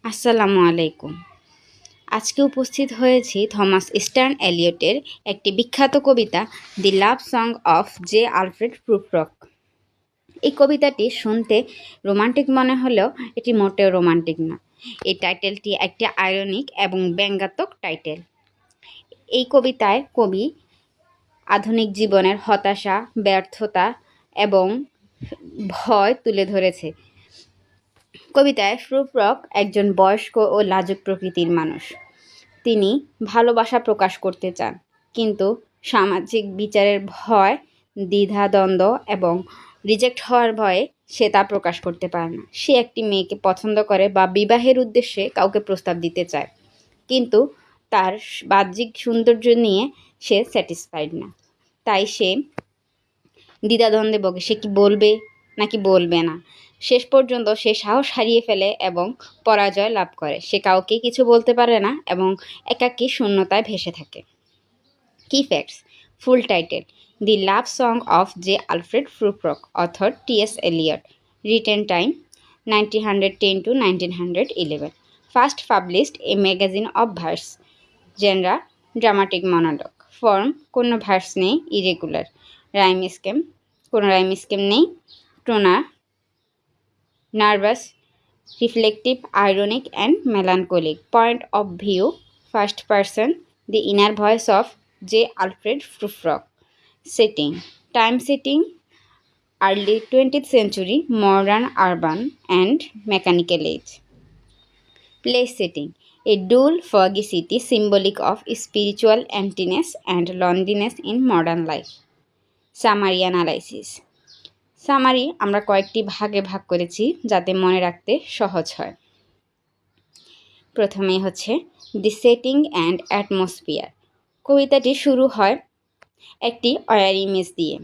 আসসালামু আলাইকুম। আজকে উপস্থিত হয়েছি থমাস স্টার্ন এলিয়টের একটি বিখ্যাত কবিতা the love song of J Alfred Prufrock. এই কবিতাটি শুনতে রোমান্টিক মনে হলেও এটি মোটেও রোমান্টিক না। এই টাইটেলটি একটি আয়রনিক এবং ব্যঙ্গাত্মক টাইটেল। এই কবিতায় কবি আধুনিক জীবনের হতাশা, ব্যর্থতা এবং ভয় তুলে ধরেছে। কবিতায় প্রুফ্রক একজন বয়স্ক ও লাজুক প্রকৃতির মানুষ। তিনি ভালোবাসা প্রকাশ করতে চান, কিন্তু সামাজিক বিচারের ভয়, দ্বিধাদ্বন্দ্ব এবং রিজেক্ট হওয়ার ভয়ে সে তা প্রকাশ করতে পারে না। সে একটি মেয়েকে পছন্দ করে বা বিবাহের উদ্দেশ্যে কাউকে প্রস্তাব দিতে চায়, কিন্তু তার বাহ্যিক সৌন্দর্য নিয়ে সে স্যাটিসফাইড না। তাই সে দ্বিধাদ্বন্দ্বে ভোগে, সে কি বলবে নাকি বলবে না। শেষ পর্যন্ত সে সাহস হারিয়ে ফেলে এবং পরাজয় লাভ করে। সে কাউকে কিছু বলতে পারে না এবং একাকী শূন্যতায় ভেসে থাকে। Key facts. Full title: the love song of J Alfred Prufrock, author T S. Eliot, written time 1910 to 1911, first published a magazine of verse, genre dramatic monologue, form কোনো ভার্স নেই, ইরেগুলার, রাইম স্কেম কোনো rhyme scheme নেই, tone nervous, reflective, ironic, and melancholic. Point of view: first person, the inner voice of J. Alfred Prufrock. Setting: time setting, early 20th century, modern urban and mechanical age. Place setting: a dull, foggy city symbolic of spiritual emptiness and loneliness in modern life. Summary analysis. Summary আমরা কয়েকটি ভাগে ভাগ করেছি যাতে মনে রাখতে সহজ হয়। প্রথমে হচ্ছে দি সেটিং অ্যান্ড অ্যাটমসফিয়ার। কবিতাটি শুরু হয় একটি ওয়ারি ইমেজ দিয়ে।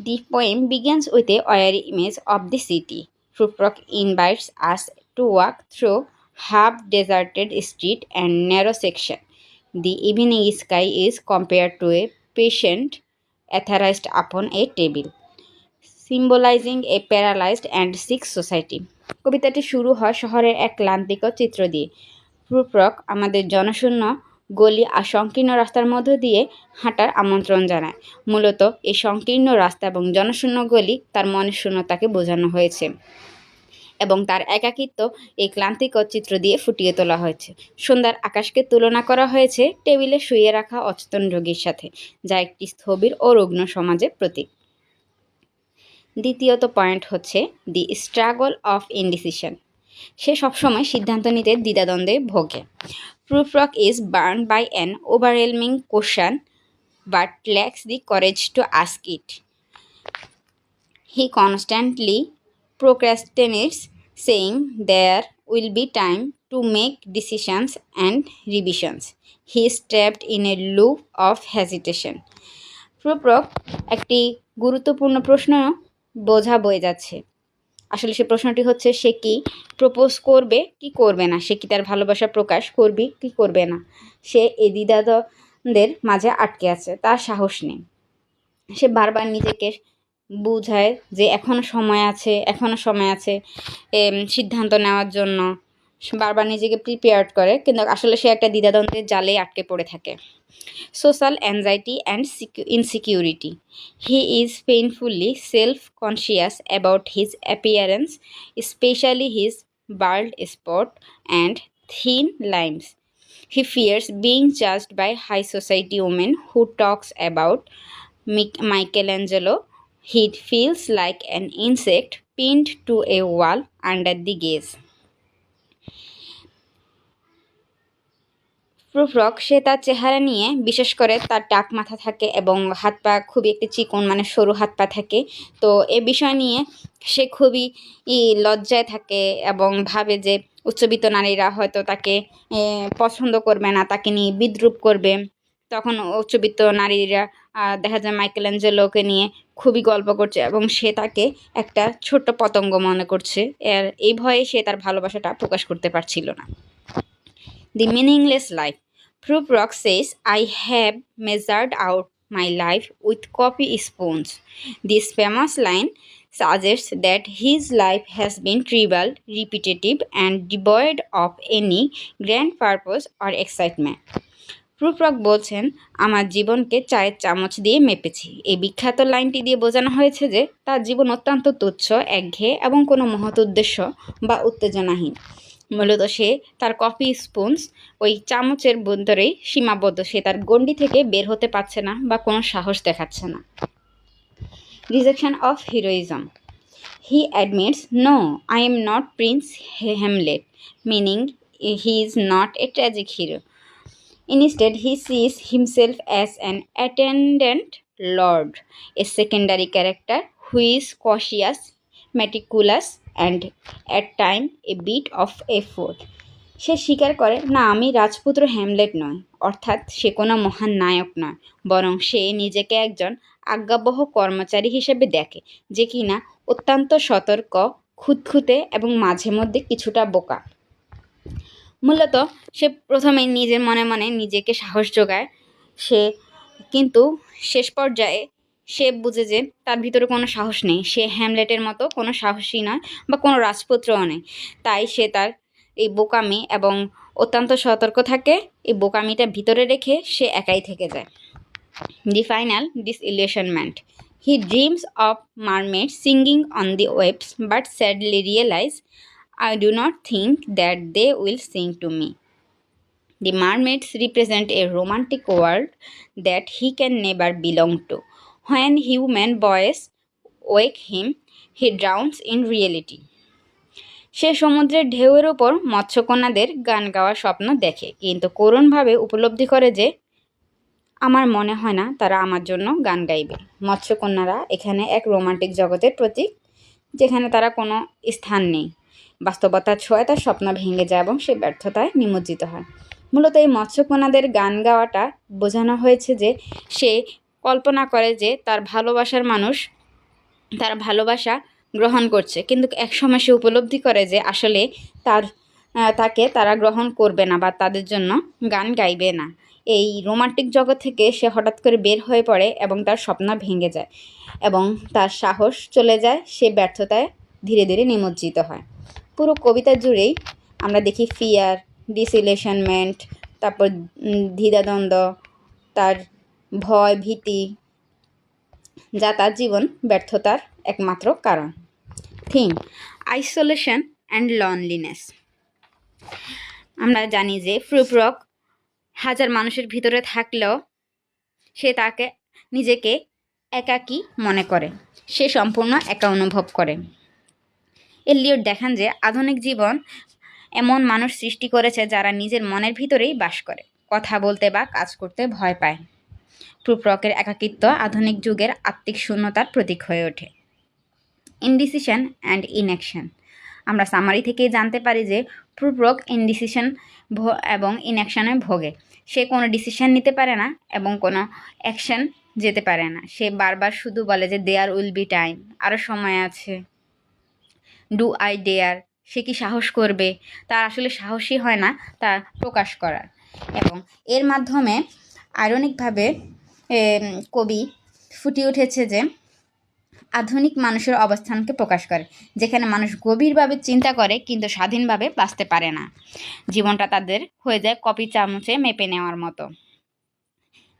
The poem begins with a weary image of the city. Prufrock invites us to walk through half deserted street and narrow section. The evening sky is compared to a patient etherised upon a table, symbolising a paralysed and sick society. কবিতাটি শুরু হয় শহরের এক ক্লান্তিকর চিত্র দিয়ে। প্রুফ্রক আমাদের জনশূন্য গলি আর সংকীর্ণ রাস্তার মধ্য দিয়ে হাঁটার আমন্ত্রণ জানায়। মূলত এই সংকীর্ণ রাস্তা এবং জনশূন্য গলি তার মনের শূন্যতাকে বোঝানো হয়েছে এবং তার একাকিত্ব এই ক্লান্তিকর চিত্র দিয়ে ফুটিয়ে তোলা হয়েছে। সন্ধ্যার আকাশকে তুলনা করা হয়েছে টেবিলে শুয়ে রাখা অচেতন রোগীর সাথে, যা একটি স্থবির ও রুগ্ন সমাজের প্রতীক। দ্বিতীয়ত পয়েন্ট হচ্ছে দি স্ট্রাগল অফ ইনডিসিশন। সে সবসময় সিদ্ধান্ত নিতে দ্বিধাদ্বন্দ্বে ভোগে। Prufrock is burn by an overwhelming question but lacks the courage to ask it. He constantly procrastinates, saying there will be time to make decisions and revisions. He is trapped in a loop of hesitation. প্রুফ্রক একটি গুরুত্বপূর্ণ প্রশ্ন বোঝা বয়ে যাচ্ছে। আসলে সে প্রশ্নটি হচ্ছে, সে কি প্রপোজ করবে কি করবে না, সে কি তার ভালোবাসা প্রকাশ করবে কি করবে না। সে এই দ্বিধাদ্বন্দ্বের মাঝে আটকে আছে, তার সাহস নেই। সে বারবার নিজেকে বুঝায় যে এখনও সময় আছে, এখনও সময় আছে সিদ্ধান্ত নেওয়ার জন্য। সে বারবার নিজেকে প্রিপেয়ার্ড করে, কিন্তু আসলে সে একটা দ্বিধাদ্বন্দ্বের জালে আটকে পড়ে থাকে। Social anxiety and insecurity. He is painfully self conscious about his appearance, especially his bald spot and thin limbs. He fears being judged by high society women who talks about Michelangelo. He feels like an insect pinned to a wall under the gaze. প্রুফ্রক সে তার চেহারা নিয়ে, বিশেষ করে তার টাক মাথা থাকে এবং হাত পা খুবই একটি চিকন, মানে সরু হাত পা থাকে। তো এ বিষয় নিয়ে সে খুবই লজ্জায় থাকে এবং ভাবে যে উচ্চবিত্ত নারীরা হয়তো তাকে পছন্দ করবে না, তাকে নিয়ে বিদ্রূপ করবে। তখন উচ্চবিত্ত নারীরা দেখা যায় মাইকেলেঞ্জেলোকে নিয়ে খুবই গল্প করছে এবং সে তাকে একটা ছোট্ট পতঙ্গ মনে করছে। এই ভয়ে সে তার ভালোবাসাটা প্রকাশ করতে পারছিল না। The meaningless life. Prufrock says, I have measured out my life with coffee spoons. This famous line suggests that his life has been trivial, repetitive, and devoid of any grand purpose or excitement. প্রুফরক বলছেন, আমার জীবনকে চায়ের চামচ দিয়ে মেপেছি। এই বিখ্যাত লাইনটি দিয়ে বোঝানো হয়েছে যে তার জীবন অত্যন্ত তুচ্ছ, একঘেয়ে এবং কোনো মহৎ উদ্দেশ্য বা উত্তেজনাহীন। মূলত সে তার কফি স্পুনস ওই চামচের ভিতরেই সীমাবদ্ধ, সে তার গণ্ডি থেকে বের হতে পারছে না বা কোনো সাহস দেখাচ্ছে না। Rejection of heroism. He admits, no, I am not Prince Hamlet, meaning he is not a tragic hero. Instead, he sees himself as an attendant lord, a secondary character who is cautious, meticulous, and at times a bit of a fool. সে স্বীকার করে, না, আমি রাজপুত্র Hamlet নয়, অর্থাৎ সে কোনো মহান নায়ক নয়, বরং সে নিজেকে একজন আজ্ঞাবহ কর্মচারী হিসেবে দেখে, যে কিনা অত্যন্ত সতর্ক, খুঁতখুঁতে এবং মাঝে মধ্যে কিছুটা বোকা। মূলত সে প্রথমে নিজের মনে মনে নিজেকে সাহস যোগায়, কিন্তু শেষ পর্যায়ে সে বুঝে যে তার ভিতরে কোনো সাহস নেই, সে হ্যামলেটের মতো কোনো সাহসী নয় বা কোনো রাজপুত্রও নেই। তাই সে তার এই বোকামি এবং অত্যন্ত সতর্ক থাকে, এই বোকামিটা ভিতরে রেখে সে একাই থেকে যায়। The final disillusionment. He dreams of mermaids singing on the waves but sadly realize, I do not think that they will sing to me. The mermaids represent a romantic world that he can never belong to. When human voice wake him, he drowns in reality. সে সমুদ্রের ঢেউয়ের ওপর মৎস্যকন্যাদের গান গাওয়ার স্বপ্ন দেখে, কিন্তু করুণভাবে উপলব্ধি করে যে আমার মনে হয় না তারা আমার জন্য গান গাইবে। মৎস্যকন্যারা এখানে এক রোমান্টিক জগতের প্রতীক, যেখানে তারা কোনো স্থান নেই। বাস্তবতার ছোঁয়ায় তার স্বপ্ন ভেঙে যায় এবং সে ব্যর্থতায় নিমজ্জিত হয়। মূলত এই মৎস্যকন্যাদের গান গাওয়াটা বোঝানো হয়েছে যে সে কল্পনা করে যে তার ভালোবাসার মানুষ তার ভালোবাসা গ্রহণ করছে, কিন্তু একসময় সে উপলব্ধি করে যে আসলে তাকে তারা গ্রহণ করবে না বা তাদের জন্য গান গাইবে না। এই রোমান্টিক জগৎ থেকে সে হঠাৎ করে বের হয়ে পড়ে এবং তার স্বপ্ন ভেঙে যায় এবং তার সাহস চলে যায়, সে ব্যর্থতায় ধীরে ধীরে নিমজ্জিত হয়। পুরো কবিতা জুড়েই আমরা দেখি ফিয়ার, ডিসইলিউশনমেন্ট, তারপর দ্বিধাদ্বন্দ্ব, তার ভয়, ভীতি, যা তার জীবন ব্যর্থতার একমাত্র কারণ। Theme: isolation and loneliness. আমরা জানি যে প্রুফরক হাজার মানুষের ভিতরে থাকলেও সে তাকে নিজেকে একাকী মনে করে, সে সম্পূর্ণ একা অনুভব করে। এলিয়ট দেখান যে আধুনিক জীবন এমন মানুষ সৃষ্টি করেছে যারা নিজের মনের ভিতরেই বাস করে, কথা বলতে বা কাজ করতে ভয় পায়। প্রুফরকের একাকিত্ব আধুনিক যুগের আত্মিক শূন্যতার প্রতীক হয়ে ওঠে। Indecision and inaction. আমরা সামারি থেকেই জানতে পারি যে প্রুফরক ইনডিসিশন এবং ইনঅ্যাকশনে ভোগে। সে কোনো ডিসিশন নিতে পারে না এবং কোনো অ্যাকশন যেতে পারে না। সে বারবার শুধু বলে যে দেয়ার উইল বি টাইম, আরও সময় আছে। ডু আই ডেয়ার, সে কি সাহস করবে? তার আসলে সাহসী হয় না তা প্রকাশ করার। এবং এর মাধ্যমে আইরনিকভাবে কবি ফুটিয়ে উঠেছে যে আধুনিক মানুষের অবস্থানকে প্রকাশ করে, যেখানে মানুষ গভীরভাবে চিন্তা করে কিন্তু স্বাধীনভাবে বাঁচতে পারে না। জীবনটা তাদের হয়ে যায় কফি চামচে মেপে নেওয়ার মতো।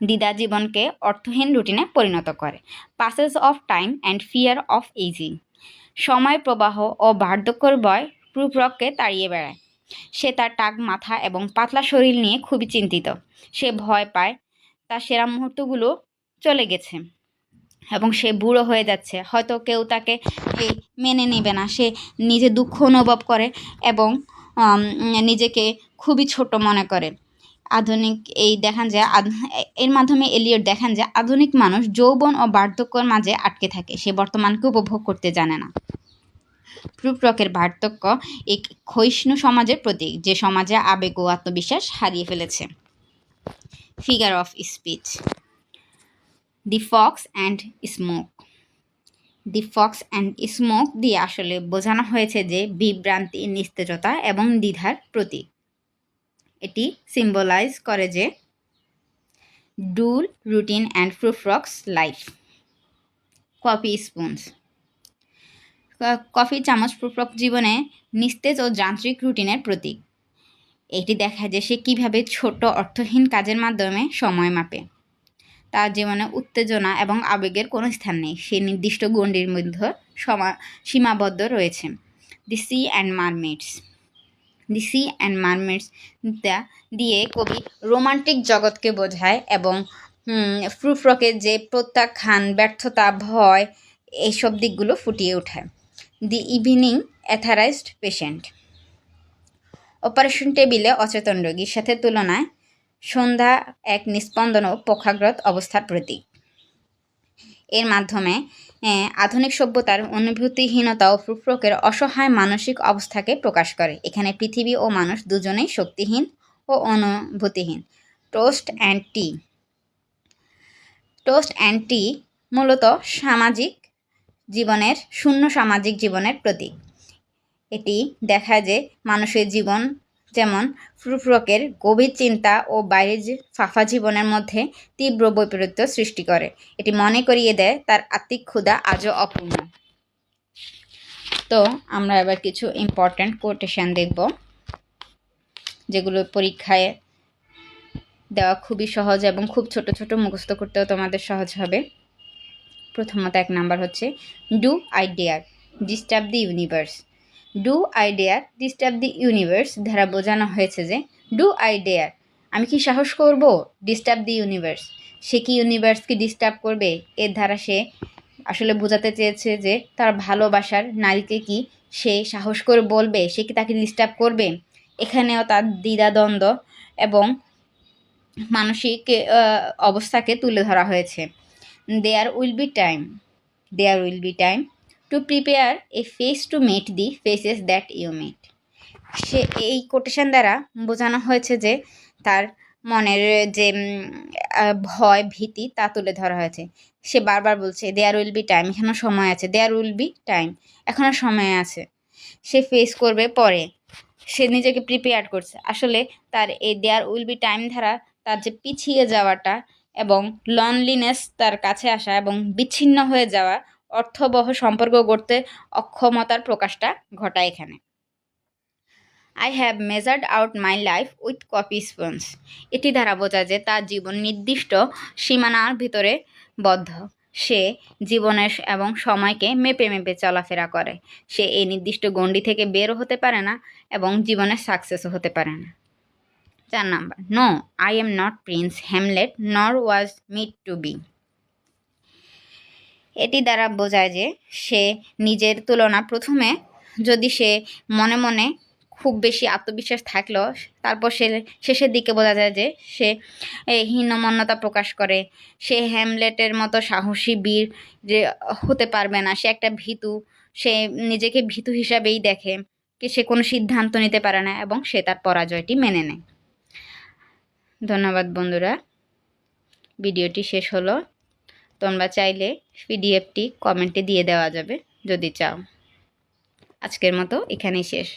দ্বিধা জীবনকে অর্থহীন রুটিনে পরিণত করে। Passes of time and fear of ageing. সময় প্রবাহ ও বার্ধক্যের ভয় প্রুফরককে তাড়িয়ে বেড়ায়। সে তার টাক মাথা এবং পাতলা শরীর নিয়ে খুবই চিন্তিত। সে ভয় পায় তার সেরা মুহূর্তগুলো চলে গেছে এবং সে বুড়ো হয়ে যাচ্ছে, হয়তো কেউ তাকে মেনে নেবে না। সে নিজে দুঃখ অনুভব করে এবং নিজেকে খুবই ছোট মনে করে। এর মাধ্যমে এলিয়ট দেখান যে আধুনিক মানুষ যৌবন ও বার্ধক্যের মাঝে আটকে থাকে, সে বর্তমানকে উপভোগ করতে জানে না। প্রুফরকের বার্ধক্য এক ক্ষয়িষ্ণু সমাজের প্রতীক, যে সমাজে আবেগ ও আত্মবিশ্বাস হারিয়ে ফেলেছে। Figure of speech: the Fox and smoke. The Fox and smoke দিয়ে আসলে বোঝানো হয়েছে যে বিভ্রান্তি, নিস্তেজতা এবং দ্বিধার প্রতীক। এটি সিম্বলাইজ করে যে dull, routine and Prufrock's life. Coffee spoons. Coffee চামচ প্রুফরক জীবনে নিস্তেজ ও যান্ত্রিক রুটিনের প্রতীক। এটি দেখায় যে সে কীভাবে ছোট অর্থহীন কাজের মাধ্যমে সময় মাপে। তার জীবনে উত্তেজনা এবং আবেগের কোনো স্থান নেই, সে নির্দিষ্ট গণ্ডির মধ্যে সীমাবদ্ধ রয়েছে। The sea and mermaids. The sea and mermaids দিয়ে কবি রোমান্টিক জগৎকে বোঝায় এবং প্রুফরকের যে প্রত্যাখ্যান, ব্যর্থতা, ভয় এইসব দিকগুলো ফুটিয়ে ওঠায়। The evening etherised patient. Operation টেবিলে অচেতন রোগীর সাথে তুলনায় সন্ধ্যা এক নিস্পন্দন ও পক্ষাঘাত অবস্থার প্রতীক। এর মাধ্যমে আধুনিক সভ্যতার অনুভূতিহীনতা ও প্রুফরকের অসহায় মানসিক অবস্থাকে প্রকাশ করে। এখানে পৃথিবী ও মানুষ দুজনেই শক্তিহীন ও অনুভূতিহীন। Toast and tea. Toast and tea মূলত সামাজিক জীবনের প্রতীক। এটি দেখায় যে মানুষের জীবন যেমন প্রুফরকের গভীর চিন্তা ও বাইরের যে ফাঁফা জীবনের মধ্যে তীব্র বৈপরীত্য সৃষ্টি করে। এটি মনে করিয়ে দেয় তার আত্মিক ক্ষুধা আজও অপূর্ণ। তো আমরা এবার কিছু ইম্পর্ট্যান্ট কোটেশন দেখব, যেগুলো পরীক্ষায় দেওয়া খুবই সহজ এবং খুব ছোট ছোট মুখস্থ করতেও তোমাদের সহজ হবে। প্রথমত 1 নাম্বার হচ্ছে do I dare disturb the universe. Do I dare disturb the universe দ্বারা বোঝানো হয়েছে যে ডু আই ডেয়ার, আমি কি সাহস করব ডিস্টার্ব দি ইউনিভার্স, সে কি ইউনিভার্সকে ডিস্টার্ব করবে। এর দ্বারা সে আসলে বোঝাতে চেয়েছে যে তার ভালোবাসার নারীকে কি সে সাহস করে বলবে, সে কি তাকে ডিস্টার্ব করবে। এখানেও তার দ্বিধাদ্বন্দ্ব এবং মানসিক অবস্থাকে তুলে ধরা হয়েছে। There will be time to prepare a face to meet the faces that you meet. সে এই কোটেশন দ্বারা বোঝানো হয়েছে যে তার মনের যে ভয় ভীতি তা তুলে ধরা হয়েছে। সে বারবার বলছে দেয়ার উইল বি টাইম, এখনও সময় আছে, দেয়ার উইল বি টাইম, এখনও সময় আছে। সে ফেস করবে পরে, সে নিজেকে প্রিপেয়ার করছে। আসলে তার এই দেয়ার উইল বি টাইম দ্বারা তার যে পিছিয়ে যাওয়াটা এবং লনলিনেস তার কাছে আসা এবং বিচ্ছিন্ন হয়ে যাওয়া, অর্থবহ সম্পর্ক গড়তে অক্ষমতার প্রকাশটা ঘটায় এখানে। I have measured out my life with copy spoons. এটি দ্বারা বোঝা যে তার জীবন নির্দিষ্ট সীমানার ভিতরে বদ্ধ। সে জীবনের এবং সময়কে মেপে মেপে চলাফেরা করে। সে এই নির্দিষ্ট গণ্ডি থেকে বেরও হতে পারে না এবং জীবনে সাকসেসও হতে পারে না। 4 number no I am not Prince Hamlet nor was meet two B. এটি দ্বারা বোঝায় যে সে নিজের তুলনা, প্রথমে যদি সে মনে মনে খুব বেশি আত্মবিশ্বাস থাকলেও তারপর সে শেষের দিকে বোঝা যায় যে সে হীনমন্যতা প্রকাশ করে। সে হ্যামলেটের মতো সাহসী বীর যে হতে পারবে না, সে একটা ভীতু, সে নিজেকে ভীতু হিসাবেই দেখে, সে কোনো সিদ্ধান্ত নিতে পারে না এবং সে তার পরাজয়টি মেনে নেয়। ধন্যবাদ বন্ধুরা, ভিডিওটি শেষ হলো। তোমরা চাইলে পিডিএফটি কমেন্টে দিয়ে দেওয়া যাবে যদি চাও। আজকের মতো এখানেই শেষ।